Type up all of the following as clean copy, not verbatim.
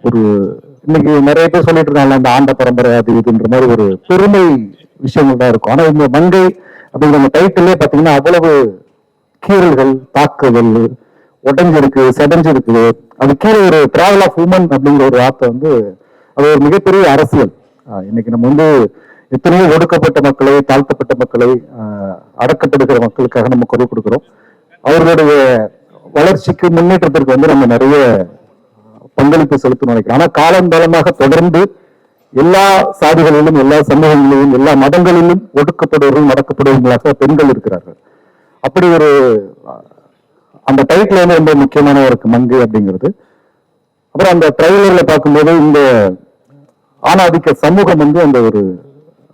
ஒரு இன்னைக்கு நிறைய பேர் சொல்லிட்டு இருக்காங்க அந்த ஆண்ட பரம்பரை அது இதுன்ற மாதிரி ஒரு பெருமை விஷயங்கள் தான் இருக்கும். ஆனா இந்த மங்கை அப்படிங்கிற டைட்டிலே பாத்தீங்கன்னா அவ்வளவு கீறல்கள், தாக்குதல், உடஞ்சிருக்கு, செதஞ்சிருக்கு. அது கீழே ஒரு டிராவல் ஆஃப் உமன் அப்படிங்கிற ஒரு வார்த்தை வந்து அது ஒரு மிகப்பெரிய அரசியல். இன்னைக்கு நம்ம வந்து எத்தனையோ ஒடுக்கப்பட்ட மக்களை, தாழ்த்தப்பட்ட மக்களை, அடக்கப்படுகிற மக்களுக்காக நம்ம குரல் கொடுக்கிறோம். அவர்களுடைய வளர்ச்சிக்கு, முன்னேற்றத்திற்கு வந்து நம்ம நிறைய பங்களிப்பு செலுத்தணும் நினைக்கிறோம். ஆனா காலங்காலமாக தொடர்ந்து எல்லா சாதிகளிலும், எல்லா சமூகங்களிலும், எல்லா மதங்களிலும் ஒடுக்கப்படுவர்கள், மடக்கப்படுவர்களாக பெண்கள் இருக்கிறார்கள். அப்படி ஒரு அந்த டைட்டில் வந்து ரொம்ப முக்கியமான இருக்கு மங்கை அப்படிங்கிறது. அப்புறம் அந்த ட்ரைலர்ல பார்க்கும்போது இந்த ஆணாதிக்க சமூகம் வந்து அந்த ஒரு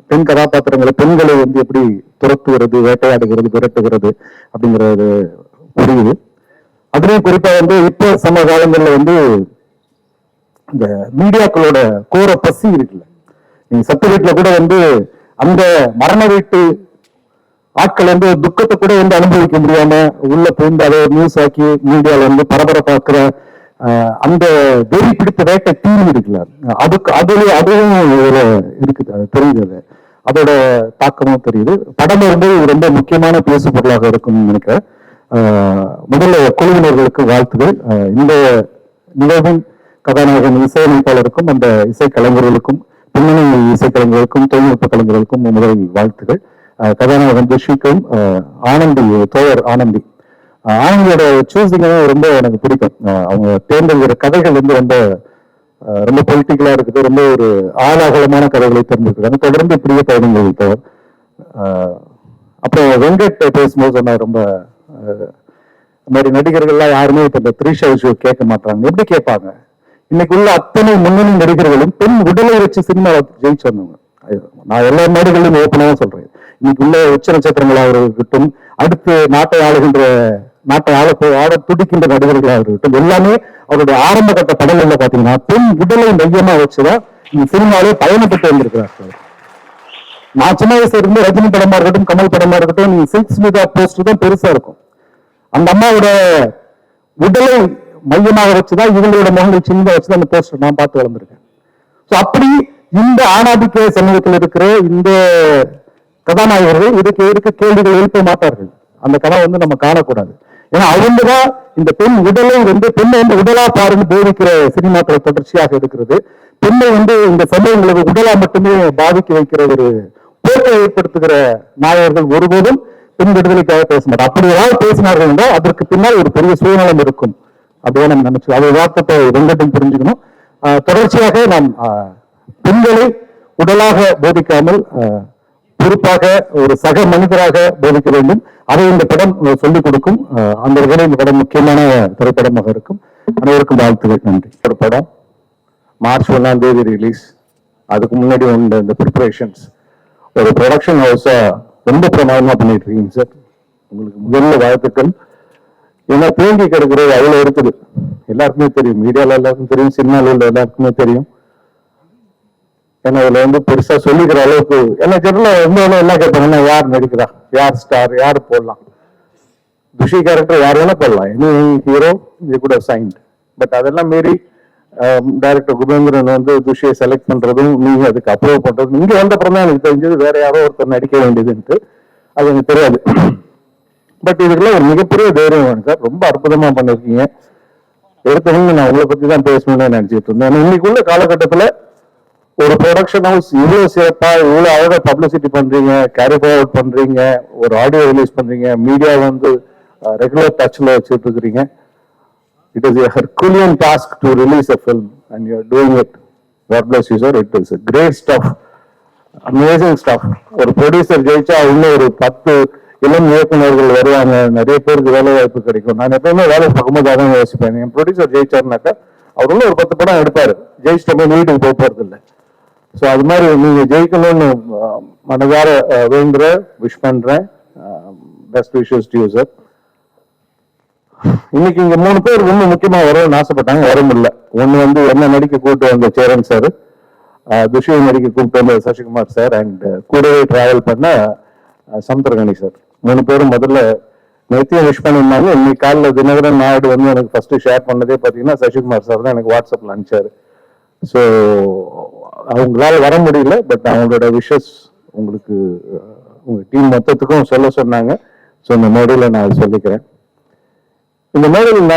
பெண் கதாபாத்திரங்களை, பெண்களை வந்து எப்படி துரத்துகிறது, வேட்டையாடுகிறது, விரட்டுகிறது அப்படிங்கிறது புரியுது. அதுலயும் குறிப்பா வந்து இப்ப சம காலங்கள்ல வந்து இந்த மீடியாக்களோட கோர பசி இருக்குல்ல, நீங்க சத்து வீட்டுல கூட வந்து அந்த மரண வீட்டு ஆட்கள் வந்து துக்கத்தை கூட வந்து அனுபவிக்க முடியாம உள்ள பூந்து அதை நியூஸ் ஆக்கி மீடியால வந்து பரபரப்பாக்குற அந்த வெறி பிடித்த வேட்டை தீர்வு இருக்குல்ல, அதுவும் ஒரு இருக்குது. அது தெரிஞ்சது, அதோட தாக்கமும் தெரியுது. படம் வந்து ரொம்ப முக்கியமான பேசு பொருளாக இருக்கும்னு நினைக்கிறேன். முதல்ல குழுவினர்களுக்கு வாழ்த்துகள். இந்த நிகழ்வின் கதாநாயகன் இசையமைப்பாளருக்கும் அந்த இசை கலைஞர்களுக்கும், பின்னணி இசை கலைஞர்களுக்கும், தொழில்நுட்ப கலைஞர்களுக்கும் முதலில் வாழ்த்துகள். கதாநாயகன் துஷிக்கும், ஆனந்தி, தோழர் ஆனந்தியோட சூஸிங் ரொம்ப எனக்கு பிடிக்கும். அவங்க தேர்ந்தெடுக்கிற கதைகள் வந்து ரொம்ப பொலிட்டிக்கலா இருக்குது. ரொம்ப ஒரு ஆழாகலமான கதைகளை தேர்ந்தெடுக்கிறாங்க. தொடர்ந்து இப்படியே பயணங்கள் தோழர். அப்புறம் வெங்கட் பேசும்போது சொன்ன ரொம்ப மாதிரி நடிகர்கள்லாம் யாருமே இப்ப இந்த 3 ஷோ கேட்க மாட்டாங்க. எப்படி கேட்பாங்க? இன்னைக்கு உள்ள அத்தனை முன்னணி நடிகர்களும் பெண் உடலை வச்சு சினிமா ஜெயிச்சு வந்தவங்க. நான் எல்லா நாடுகளிலும் ஓப்பனாக சொல்றேன். இன்னைக்கு உள்ள உச்ச நட்சத்திரங்களாக இருக்கட்டும், அடுத்து நாட்டை ஆள துடிக்கின்ற நடிகர்களாக இருக்கட்டும், எல்லாமே அவருடைய ஆரம்ப கட்ட படங்கள்ல பாத்தீங்கன்னா பெண் உடலை மையமா வச்சுதான் இந்த சினிமாவே பயணப்பட்டு வந்திருக்கிறார்கள். நான் சின்ன வயசுல இருந்து ரஜினி படமா இருக்கட்டும், கமல் படமா இருக்கட்டும், நீங்க சில்க் ஸ்மிதா போஸ்டர் தான் பெருசா இருக்கும். அந்த அம்மாவோட உடலை மையமாக வச்சுதான் இவங்களோட முகங்கள் சின்னதாக வச்சுதான் அந்த போஸ்டர் நான் பார்த்து வளர்ந்துருக்கேன். அப்படி இந்த ஆணாதிக்க சமூகத்தில் இருக்கிற இந்த கதாநாயகர்கள் இதுக்கு கேள்விகள் எழுப்ப மாட்டார்கள். அந்த கதை வந்து நம்ம காணக்கூடாது. ஏன்னா அவங்கதான் இந்த பெண் உடலை வந்து பெண்ணை வந்து உடலா பாருன்னு போதிக்கிற சினிமாக்களை தொடர்ச்சியாக எடுக்கிறது. பெண்ணை வந்து இந்த சமூகங்களுக்கு உடலா மட்டுமே பாதிக்க வைக்கிற ஒரு போக்கை ஏற்படுத்துகிற நாயகர்கள் ஒருபோதும் பெண் விடுதலைக்காக பேச மாட்டோம். அப்படி ஏதாவது பேசினார்கள் என்றால் அதற்கு பின்னால் ஒரு பெரிய சுயநலம் இருக்கும். அப்படியே நம்ம நினைச்சு அது வார்த்தை வெங்கட்டும் புரிஞ்சுக்கணும். தொடர்ச்சியாக நாம் பெண்களை உடலாக போதிக்காமல் பொறுப்பாக ஒரு சக மனிதராக போதிக்க வேண்டும். அதை இந்த படம் சொல்லிக் கொடுக்கும். அந்த வகையில் இந்த படம் முக்கியமான திரைப்படமாக இருக்கும். அனைவருக்கும் வாழ்த்துக்கள். நன்றி. ஒரு படம் மார்ச் 1 ரிலீஸ். அதுக்கு முன்னாடி இந்த ப்ரிப்பரேஷன்ஸ் ஒரு ப்ரொடக்ஷன் ஹவுஸா ரொம்ப பிரமாதமா பண்ணிட்டு இருக்கீங்க சார். உங்களுக்கு முதல்ல வாழ்த்துக்கள். ஏன்னா தேங்கி கிடக்கிறது அவ்வளவு இருக்குது. எல்லாருக்குமே தெரியும், மீடியால எல்லாருக்கும் தெரியும், சினிமால உள்ள எல்லாருக்குமே தெரியும். ஏன்னா அதுல வந்து பெருசா சொல்லிக்கிற அளவுக்கு ஏன்னா ஜெனரலா என்ன கேட்பாங்கன்னா யார் நடிக்கிறா, யார் ஸ்டார், யார் போடலாம், துஷி கேரக்டர் யார் வேணா போடலாம், any hero you could have signed. But அதெல்லாம் மீறி டைரக்டர் குபேந்திரன் வந்து துஷியை செலக்ட் பண்றதும் நீங்க அதுக்கு அப்ரூவ் பண்றதும் இங்க வந்த அப்புறம் தான் எனக்கு தெரிஞ்சது வேற யாரோ ஒருத்தர் நடிக்க வேண்டியதுன்ட்டு. அது எனக்கு தெரியாது. பட் இதுக்கெல்லாம் ஒரு மிகப்பெரிய தைரியம் வேணும் சார். ரொம்ப அற்புதமா பண்ணிருக்கீங்க. எடுத்தவங்க நான் உங்களை பத்தி தான் பேசணும்னு நினைச்சிட்டு இருந்தேன். இன்னைக்குள்ள காலகட்டத்துல ஒரு ப்ரொடக்ஷன் ஹவுஸ் இவ்வளவு சிறப்பா இவ்வளவு அழகா பப்ளிசிட்டி பண்றீங்க, கேரி ஃபார்வர்ட் பண்றீங்க, ஒரு ஆடியோ ரிலீஸ் பண்றீங்க, மீடியா வந்து ரெகுலர் டச்ல வச்சுட்டு இருக்கிறீங்க. It is a Herculean task to release a film and you are doing it. God bless you, sir. It is a great stuff, amazing stuff. ஒரு producer ஜெயிச்சா இன்னும் ஒரு 10 இளம் இயக்குநர்கள் வருவாங்க, நிறைய பேருக்கு வேலை வாய்ப்பு கிடைக்கும். நான் எப்பவுமே வேலை பார்க்கும்போது அதான் யோசிப்பேன். என் ப்ரொடியூசர் ஜெயிச்சாருனாக்கா அவர் ஒரு 10 படம் எடுப்பாரு, ஜெயிச்சிட்ட வீட்டுக்கு போக போறது இல்லை. ஸோ அது மாதிரி நீங்க ஜெயிக்கணும்னு மனதார வேண்டுறேன், விஷ் பண்றேன். Best wishes to you sir. இன்னைக்கு இங்க 3 பேர் ரொம்ப முக்கியமா வரணும்னு ஆசைப்பட்டாங்க, வர முடியல. ஒண்ணு வந்து என்ன நடிக்க கூப்பிட்டு வந்த சேரன் சார், துஷியை நடிக்க கூப்பிட்டு வந்த சசிகுமார் சார், அண்ட் கூடவே டிராவல் பண்ண சமுத்திரகணி சார். 3 பேரும் முதல்ல நேற்றையும் விஷ் பண்ணியிருந்தாங்க. இன்னைக்கு காலையில் தினகரன் நாயுடு வந்து எனக்கு ஃபர்ஸ்ட் ஷேர் பண்ணதே பார்த்தீங்கன்னா சசிகுமார் சார் தான் எனக்கு வாட்ஸ்அப்ல அனுப்பிச்சாரு. ஸோ அவங்களால வர முடியல, பட் அவங்களோட விஷஸ் உங்களுக்கு உங்க டீம் மொத்தத்துக்கும் சொல்ல சொன்னாங்க. ஸோ இந்த மேடையில் நான் சொல்லிக்கிறேன். இந்த மேடையில்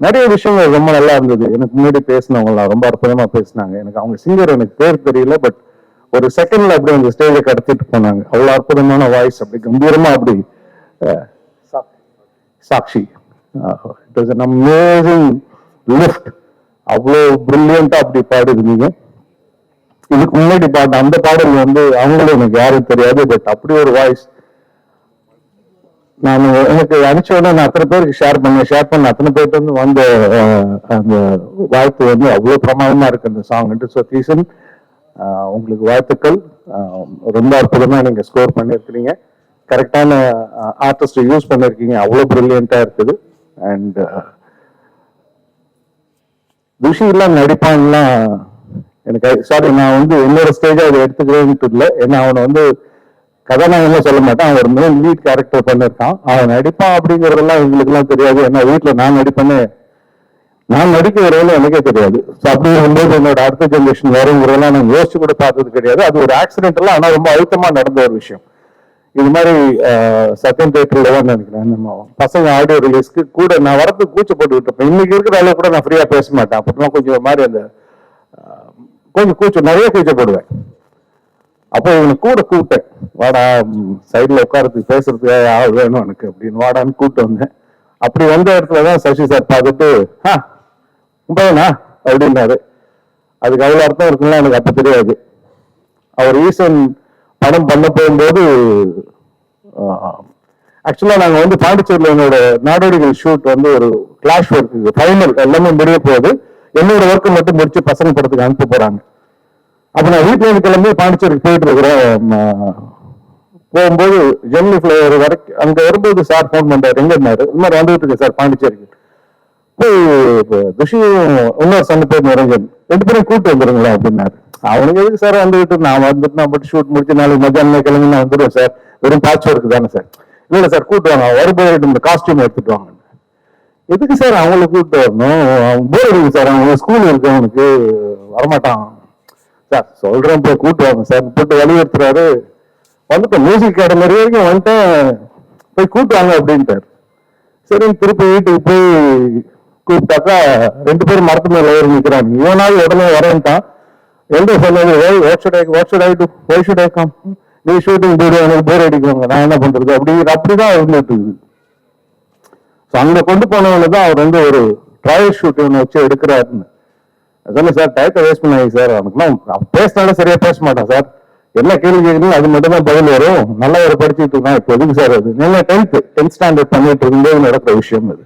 நிறைய விஷயங்கள் ரொம்ப நல்லா இருந்தது. எனக்கு முன்னாடி பேசினவங்களாம் ரொம்ப அற்புதமா பேசினாங்க. எனக்கு அவங்க சிங்கர் எனக்கு பேர் தெரியல, பட் ஒரு செகண்ட்ல அப்படி அந்த ஸ்டேஜை கடத்திட்டு போனாங்க. அவ்வளவு அற்புதமான வாய்ஸ், அப்படி கம்பீரமா அப்படி Sakshi it was an amazing lift. அவ்வளோ பிரில்லியண்டா அப்படி பாடிருந்தீங்க. இதுக்கு முன்னாடி பாட்ட அந்த பாடல் அவங்களும் எனக்கு யாரும் தெரியாது, பட் அப்படி ஒரு வாய்ஸ். நான் எனக்கு அனுப்பிச்ச உடனே நான் அத்தனை பேருக்கு ஷேர் பண்ண அத்தனை பேருக்கு வந்த அந்த வாழ்த்து அவ்வளவு பிரமாதமா இருக்கு அந்த சாங். ஸோ தீசன், உங்களுக்கு வாழ்த்துக்கள். ரொம்ப அற்புதமா நீங்க ஸ்கோர் பண்ணிருக்கீங்க. கரெக்டான ஆர்டிஸ்ட் யூஸ் பண்ணிருக்கீங்க. அவ்வளவு பிரில்லியண்டா இருக்குது. அண்ட் விஷயம் எல்லாம் நடிப்பான்லாம் எனக்கு சாரி, நான் என்னோட ஸ்டேஜா அதை எடுத்துக்கிறேன்ட்டு இல்லை. ஏன்னா அவனை கதாநாயகம்லாம் சொல்ல மாட்டான். அவன் ஒரு மெயின் லீட் கேரக்டர் பண்ணிருக்கான். அவன் நடிப்பான் அப்படிங்கறதெல்லாம் எங்களுக்கு எல்லாம் தெரியாது. ஏன்னா வீட்டுல நான் நடிக்க வரவங்க எனக்கே தெரியாது. ஸோ அப்படி இருக்கும்போது என்னோட அடுத்த ஜென்ரேஷன் வருங்கிறதெல்லாம் நான் யோசிச்சு கூட பார்த்தது கிடையாது. அது ஒரு ஆக்சிடென்ட் எல்லாம், ஆனா ரொம்ப அழுத்தமா நடந்த ஒரு விஷயம். இது மாதிரி சத்யம் தியேட்டர்ல தான் நினைக்கிறேன். நம்ம பசங்க ஆடியோ ரிலீஸ்க்கு கூட நான் வரதுக்கு கூச்சப்பட்டு இருப்பேன். இன்னைக்கு இருக்கிற அளவு கூட நான் ஃப்ரீயா பேச மாட்டேன். அப்படிலாம் கொஞ்சம் மாதிரி அந்த கொஞ்சம் நிறைய கூச்சப்படுவேன். அப்போ இவனை கூட கூப்பிட்டேன், வாடா சைட்ல உட்காரத்துக்கு பேசுறதுக்கு ஆள் வேணும் எனக்கு அப்படின்னு வாடான்னு கூப்பிட்டு வந்தேன். அப்படி வந்த இடத்துலதான் சசி சார் பார்த்துட்டு பையனா அப்படின்னாரு. அதுக்கு அவ்வளவு அர்த்தம் இருக்குன்னா எனக்கு அப்ப தெரியாது. அவர் ஈசன் படம் பண்ண போகும்போது ஆக்சுவலா நாங்க பாண்டிச்சேரியில என்னோட நாடோடிகள் ஷூட் ஒரு கிளாஷ் ஒர்க்கு ஃபைனல் எல்லாமே முடிய போகுது. என்னோட ஒர்க்கை மட்டும் முடிச்சு பசங்க படத்துக்கு அனுப்ப போறாங்க. அப்ப நான் வீட்டுல இருந்து கிளம்பி பாண்டிச்சேரிக்கு போயிட்டு இருக்கிறேன். போகும்போது ஜெமினி ஃபிளைவர் வரைக்கும் அங்க வரும்போது சார் போன் பண்றாரு, எங்க இருந்தாரு, இந்த மாதிரி வந்துட்டு இருக்கு சார் பாண்டிச்சேரிக்கு. போய் துஷியும் இன்னொரு சண்டை பேர் நிரஞ்சன் 2 பேரும் கூப்பிட்டு வந்துருங்களா அப்படின்னாரு. அவனுக்கு எதுக்கு சார் வந்துட்டு, நான் மட்டும் ஷூட் முடிச்சு நாளைக்கு மத்தியானம் கிளம்பி நான் வந்துடுவேன் சார், வெறும் பேட்ச் ஒர்க்கு தானே சார். இல்ல சார் கூப்பிட்டு வாங்க, வரும்போது இந்த காஸ்டியூம் எடுத்துட்டு வாங்க. எதுக்கு சார் அவங்களை கூப்பிட்டு வரணும், போர் இருக்கு சார், அவங்க ஸ்கூல் இருக்கு, அவனுக்கு வரமாட்டான் சார். சொல்றேன் போய் கூப்பிட்டு வாங்க சார் போட்டு வலியுறுத்துறாரு. மியூசிக் அகாடமி வரைக்கும் போய் கூப்பிட்டு வாங்க அப்படின்ட்டாரு. சரி திருப்பி வீட்டுக்கு போய் கூப்பிட்டாக்கா 2 பேரும் மரத்து மேல ஏறி நிற்கிறாங்க. இவனாவது உடனே வரேன்ட்டான். எந்த சொன்னது நீ ஷூட்டிங் போய்டு, எனக்கு போர் அடிக்குவாங்க, நான் என்ன பண்றது அப்படிதான் இருந்துட்டு இருக்குது. அங்க கொண்டு போனவங்கதான் அவர் ஒரு ட்ரையல் ஷூட் வச்சு எடுக்கிறாருன்னு சொன்ன. சார் டயத்தை வேஸ்ட் பண்ணாங்க சார், அவனுக்குலாம் பேசினாலும் சரியா பேச மாட்டான் சார், என்ன கேள்வி கேட்கணும் அது மட்டும் தான் பதில் வரும், நல்லா ஒரு படிச்சுட்டு இருக்கான். இப்போ எதுக்கு சார் அது, நல்லா 10th ஸ்டாண்டர்ட் பண்ணிட்டு இருக்கும்போது நடக்கிற விஷயம் அது.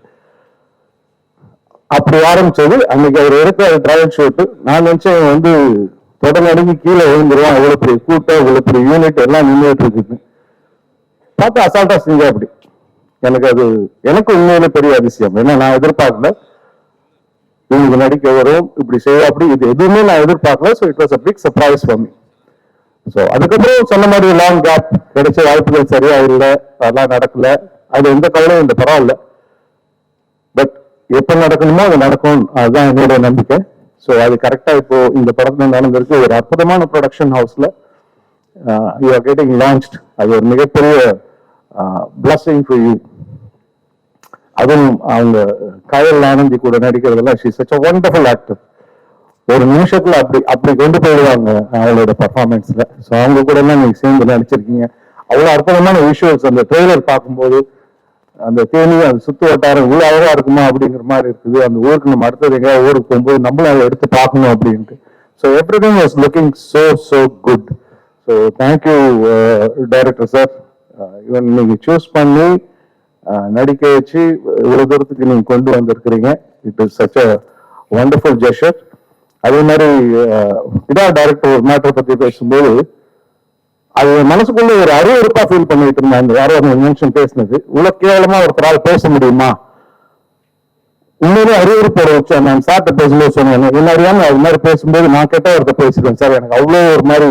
அப்படி ஆரம்பிச்சது. அன்னைக்கு அவர் எடுக்கிற ட்ரையல் ஷூட். நான் நினைச்சேன் தொடர்ந்து அடங்கி கீழே விழுந்துருவான், அவ்வளவு பெரிய கூட்டம், அவ்வளவு பெரிய யூனிட் எல்லாம் நின்றுட்டு இருக்குது. பார்த்தா அசால்ட்டா செஞ்சா. அப்படி எனக்கு உண்மையிலே பெரிய அதிசயம். ஏன்னா நான் எதிர்பார்க்கல இவங்களுக்கு நடிக்க வரும், இப்படி செய்ய, அப்படி இது எதுவுமே நான் எதிர்பார்க்கல. So it was a big surprise for me. So அதுக்கப்புறம் சொன்ன மாதிரி லாங் கேப் கிடைச்ச வாய்ப்புகள் சரியா இல்லை, அதெல்லாம் நடக்கல. அது எந்த கவலையும் இந்த பரவாயில்ல. பட் எப்ப நடக்கணுமோ அது நடக்கும், அதுதான் என்னோட நம்பிக்கை. ஸோ அது கரெக்டா இப்போ இந்த படத்துல நடந்திருக்கு. ஒரு அற்புதமான ப்ரொடக்ஷன் ஹவுஸ்ல யூ ஆர் கெட்டிங் லான்ச்ட். அது ஒரு மிகப்பெரிய பிளஸிங் ஃபார் யூ. அதுவும் அவங்க கயல் ஆனந்தி கூட நடிக்கிறதெல்லாம் she such a wonderful actor. ஒரு நிமிஷத்துல அப்படி கொண்டு போயிடுவாங்க அவங்களோட பர்ஃபார்மன்ஸ்ல. ஸோ அவங்க கூட எல்லாம் நீங்க சேர்ந்து நடிச்சிருக்கீங்க. அவ்வளவு அற்புதமான விஷுவல்ஸ். அந்த ட்ரெய்லர் பார்க்கும்போது அந்த தேனி அந்த சுத்து வட்டாரம் இவ்வளவு அழகா இருக்குமா அப்படிங்கிற மாதிரி இருக்குது. அந்த ஊருக்கு நம்ம அடுத்தது எங்கேயாவது ஊருக்கு போகும்போது நம்மளும் அதை எடுத்து பார்க்கணும் அப்படின்ட்டு. So everything was looking so good. So thank you director sir. இவன் நீங்க சூஸ் பண்ணி நடிக்க வச்சு இவ்வளவு தூரத்துக்கு நீங்க கொண்டு வந்திருக்கிறீங்க. It is such a wonderful gesture. அதே மாதிரி இதா டைரக்டர் ஒரு மேட்டர் பத்தி பேசும்போது அது மனசுக்குள்ள ஒரு அருவருப்பா ஃபீல் பண்ணிட்டு இருந்தாங்க. யாரோ ஒரு நிமிஷம் பேசினது, இவ்வளவு கேவலமா ஒருத்தரால் பேச முடியுமா, உண்மையிலே அருவருப்போட வச்சு நான் சார்ட்ட பேசும்போது சொன்னேன். முன்னாடியான அது மாதிரி பேசும்போது நான் கேட்ட ஒருத்தர் பேசிட்டேன் சார், எனக்கு அவ்வளவு ஒரு மாதிரி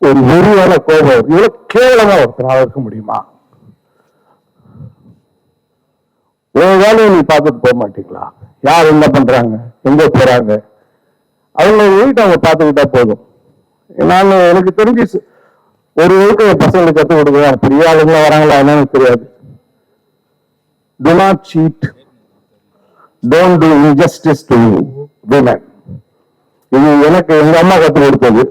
ஒரு வெறியான கோபம், இவ்வளவு கேவலமா ஒருத்தரால் இருக்க முடியுமா, ஒரு வேலையை நீ பார்த்துட்டு போக மாட்டீங்களா, யார் என்ன பண்றாங்க, எங்க போறாங்க, அவங்க வீட்டை அவங்க பார்த்துக்கிட்டா போதும். நான் எனக்கு தெரிஞ்சு ஒரு வீட்டு பசங்களுக்கு கற்றுக் கொடுக்குறேன். பெரிய ஆளுங்களாம் வராங்களா என்னன்னு தெரியாது. Do not cheat. Don't do injustice to women. இது எனக்கு எங்க அம்மா கற்றுக் கொடுத்தது.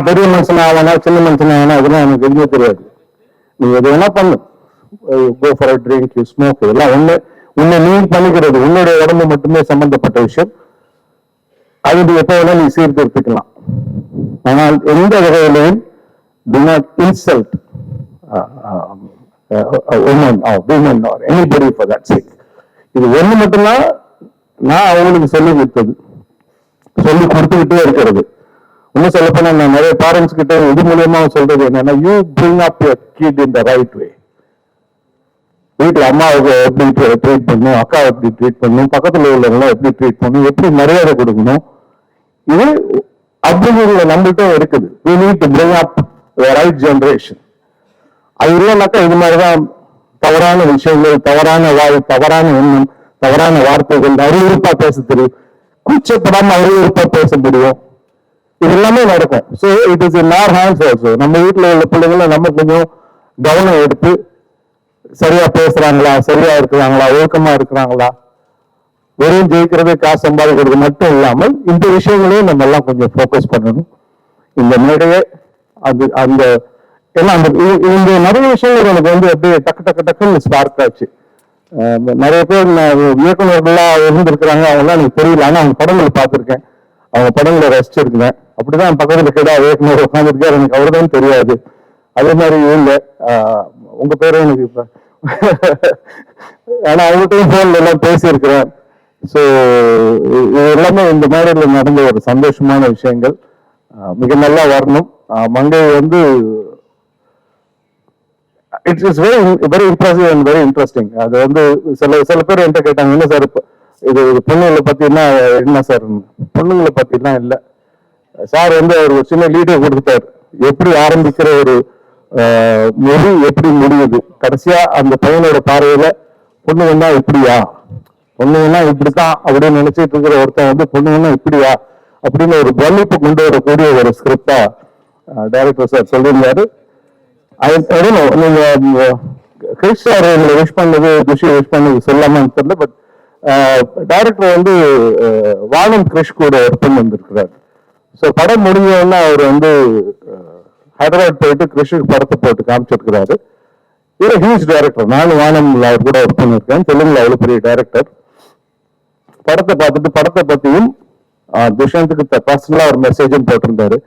பெரிய மனுஷன் ஆவானா சின்ன மனுஷன் ஆவானா அதெல்லாம் எனக்கு எதுவுமே தெரியாது. நீ எது வேணா பண்ணு, go for a drink, you smoke, இதெல்லாம் உன்னை நீ பண்ணிக்கிறது, உன்னுடைய உடம்பு மட்டுமே சம்பந்தப்பட்ட விஷயம். அது எப்போ வேணா நீ சீர்திருத்திக்கலாம். ஆனால் எந்த வகையிலையும் do not insult women or women or anybody for that sake. இது ஒண்ணு மட்டும்தான் நான் அவங்களுக்கு சொல்லி கொடுத்தது, சொல்லி கொடுத்துக்கிட்டே இருக்கிறது. இன்னும் சொல்ல போனா நான் நிறைய பேரண்ட்ஸ் கிட்ட இது மூலியமா சொல்றது என்னன்னா, you bring up your kid in the right way. வீட்டுல அம்மாவுக்கு எப்படி ட்ரீட் பண்ணணும், அக்கா எப்படி ட்ரீட் பண்ணணும், பக்கத்துல உள்ளவங்க எப்படி ட்ரீட் பண்ணணும், எப்படி மரியாதை கொடுக்கணும், இது அப்படிங்கிறது நம்மள்கிட்ட இருக்குது. we need to bring up the right generation. அது இல்லைனாக்கா இது மாதிரிதான் தவறான விஷயங்கள், தவறான வாய், தவறான எண்ணம், தவறான வார்த்தைகள், அறிவுறுப்பா பேச தெரியும், கூச்சப்படாம அறிவுறுப்பா பேச முடியும், இது எல்லாமே நடக்கும். So it is in our hands also. நம்ம வீட்டில் உள்ள பிள்ளைங்களை நம்ம கொஞ்சம் கவனம் எடுத்து சரியா பேசுறாங்களா, சரியா இருக்கிறாங்களா, ஒழுக்கமா இருக்கிறாங்களா, வெறும் ஜெயிக்கிறது காசு சம்பாதிக்கிறது மட்டும் இல்லாமல் இந்த விஷயங்களையும் நம்ம எல்லாம் கொஞ்சம் ஃபோக்கஸ் பண்ணணும். இந்த மேடையை அது அந்த ஏன்னா அந்த இந்த நிறைய விஷயங்கள் எனக்கு அப்படியே டக்கு டக்கு டக்குன்னு ஸ்பார்க் ஆச்சு. நிறைய பேர் இயக்குநர்கள்லாம் இருந்திருக்கிறாங்க, அவங்களாம் எனக்கு தெரியல. ஆனால் அவங்க படங்களை பார்த்துருக்கேன், அவங்க படங்களை ரசிச்சிருக்கேன். அப்படிதான் பக்கத்தில் கேட்டா இயக்குனர் உட்காந்துருக்காரு, எனக்கு அவர்தான் தெரியாது. அதே மாதிரி இவங்க உங்க பேரும் எனக்கு இப்ப ஆனா அவங்ககிட்டையும் போன்ல எல்லாம் பேசியிருக்கிறேன். ஸோ இது எல்லாமே இந்த மேடையில் நடந்த ஒரு சந்தோஷமான விஷயங்கள். மிக நல்லா வரணும். மங்கை it's is very impressive and very interesting. அது சில பேர் என்கிட்ட கேட்டாங்க, என்ன சார் இது பொண்ணுங்களை பத்தினா என்ன சார்? பொண்ணுங்களை பத்திலாம் இல்லை சார். ஒரு சின்ன லீடர் கொடுத்துட்டார், எப்படி ஆரம்பிக்கிற ஒரு மொழி எப்படி முடியுது, கடைசியா அந்த பையனோட பார்வையில பொண்ணுங்கன்னா இப்படியா, பொண்ணுங்கன்னா இப்படித்தான் அப்படின்னு நினைச்சிட்டு இருக்கிற ஒருத்தன் பொண்ணுங்கன்னா இப்படியா அப்படின்னு ஒரு பிரமிப்பு கொண்டு வரக்கூடிய ஒரு ஸ்கிரிப்டா டைரக்டர் சார் சொல்லியிருந்தாரு. நீங்க கிறிஸ் சார் எங்களை விஷ் பண்ணது, குஷி விஷ் பண்ணது சொல்லாமான்னு தெரியல. பட் டைரக்டர் வானம் கிறிஷ் கூட ஒர்க் பண்ணி வந்திருக்கிறார். ஸோ படம் முடிஞ்சோன்னா அவர் ஹைதராபாத் போயிட்டு கிறிஷுக்கு படத்தை போட்டு காமிச்சிருக்கிறாரு. இவர் ஹியூஜ் டைரக்டர். நானும் வானம் அவர் கூட ஒர்க் பண்ணியிருக்கேன். தெலுங்குல அவ்வளோ பெரிய டைரக்டர். படத்தை பார்த்துட்டு படத்தை பத்தியும் துஷாந்துக்கு பர்சனலா ஒரு மெசேஜும் போட்டிருந்தாரு.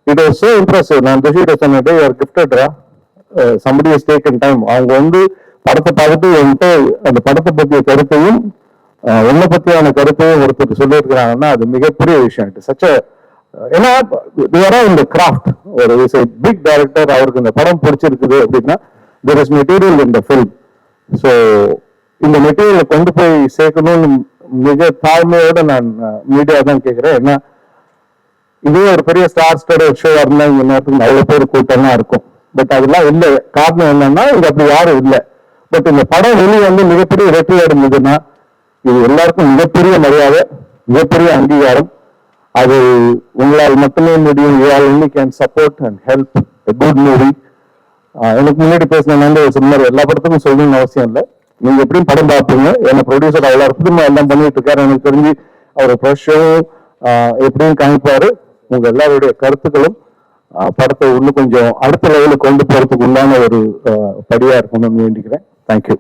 It was so impressive. நான் துஷிட்ட சொன்னது யுவர் கிஃப்டட்ரா, சம்படி ஹஸ் டேக்கன் டைம். அவங்க படத்தை பார்த்துட்டு என்கிட்ட அந்த படத்தை பற்றிய கருத்தையும் உன்னை பத்தியான கருத்தையும் ஒருத்தர் சொல்லியிருக்கிறாங்கன்னா அது மிகப்பெரிய விஷயம். இட் சச்ச ஏன்னா இந்த கிராஃப்ட் ஒரு பிக் டைரக்டர், அவருக்கு இந்த படம் பிடிச்சிருக்குது அப்படின்னா there is material in the film. So இந்த மெட்டீரியலை கொண்டு போய் சேர்க்கணும்னு மிக தாழ்மையோட நான் மீடியா தான் கேட்கிறேன். ஏன்னா இதே ஒரு பெரிய ஸ்டார் ஸ்டடட் ஷோவா இருந்தா இந்த நேரத்துக்கு அவ்வளவு பேர் கூட்டம்லாம் இருக்கும். பட் அதெல்லாம் இல்லை. காரணம் என்னன்னா இங்க அப்படி யாரும் இல்லை. பட் இந்த படம் வெளியே மிகப்பெரிய வெற்றி அடைஞ்சதுன்னா இது எல்லாருக்கும் மிகப்பெரிய மரியாதை, மிகப்பெரிய அங்கீகாரம். அது உங்களால் மட்டுமே முடியும். You all only can support and help a good movie. எனக்கு முன்னாடி பேசின சொன்னார், எல்லா படத்துக்கும் சொல்லணும்னு அவசியம் இல்லை. நீங்க எப்படியும் படம் பார்ப்பீங்க. என்ன ப்ரொடியூசர் அவ்வளோ அற்புதமா எல்லாம் பண்ணிட்டு இருக்காரு. எனக்கு தெரிஞ்சு அவர் ஃப்ரெஷ்ஷும் எப்படியும் காமிப்பாரு. உங்க எல்லாருடைய கருத்துக்களும் படத்தை இன்னும் கொஞ்சம் அடுத்த லெவலுக்கு கொண்டு போறதுக்கு உண்டான ஒரு படியா இருக்கணும்னு வேண்டிக்கிறேன். தேங்க்யூ.